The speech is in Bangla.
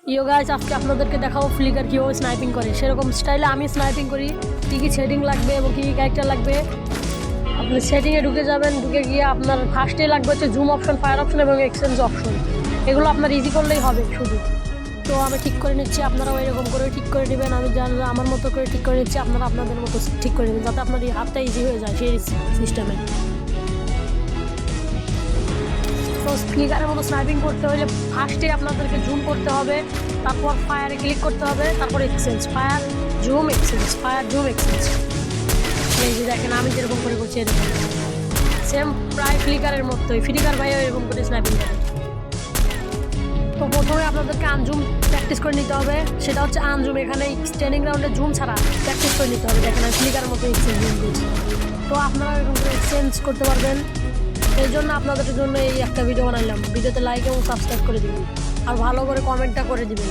ইয়ো গাইস, আজকে আপনাদেরকে দেখাবো ফ্লিকার কীভাবে স্নাইপিং করে, সেরকম স্টাইলে আমি স্নাইপিং করি। কী কী সেটিং লাগবে এবং কী কী ক্যারেক্টার লাগবে। আপনি সেটিংয়ে ঢুকে যাবেন, ঢুকে গিয়ে আপনার ফার্স্টে লাগবে হচ্ছে জুম অপশন, ফায়ার অপশন এবং এক্সচেঞ্জ অপশন। এগুলো আপনার ইজি করলেই হবে শুধু। তো আমি ঠিক করে নিচ্ছি, আপনারাও এরকম করে ঠিক করে নেবেন। আমি জানি আমার মতো করে ঠিক করে নিচ্ছি, আপনারা আপনাদের মতো ঠিক করে নেবেন যাতে আপনার এই হাতটা ইজি হয়ে যায় সেই সিস্টেমে। তো ফ্লিকারের মতো স্নাইপিং করতে হলে ফার্স্টে আপনাদেরকে জুম করতে হবে, তারপর ফায়ারে ক্লিক করতে হবে, তারপর exchange, fire zoom exchange, fire zoom exchange. এই যে দেখেন আমি যেরকম করে করছি এরকম সেম প্রায় ফ্লিকারের মতোই। ফ্লিকার ভাইও এরকম করে স্নাইপিং করে। তো প্রথমে আপনাদেরকে আনজুম প্র্যাকটিস করে নিতে হবে, সেটা হচ্ছে আনজুম। এখানে স্ট্যান্ডিং রাউন্ডে জুম ছাড়া প্র্যাকটিস করে নিতে হবে। দেখেন আমি ফ্লিকারের মতো এক্সচেঞ্জ জুম করছি। তো আপনারা এরকম করে এক্সচেঞ্জ করতে পারবেন। এই জন্য আপনাদের জন্য এই একটা ভিডিও বানাইলাম। ভিডিওতে লাইক এবং সাবস্ক্রাইব করে দিবেন আর ভালো করে কমেন্টটা করে দিবেন।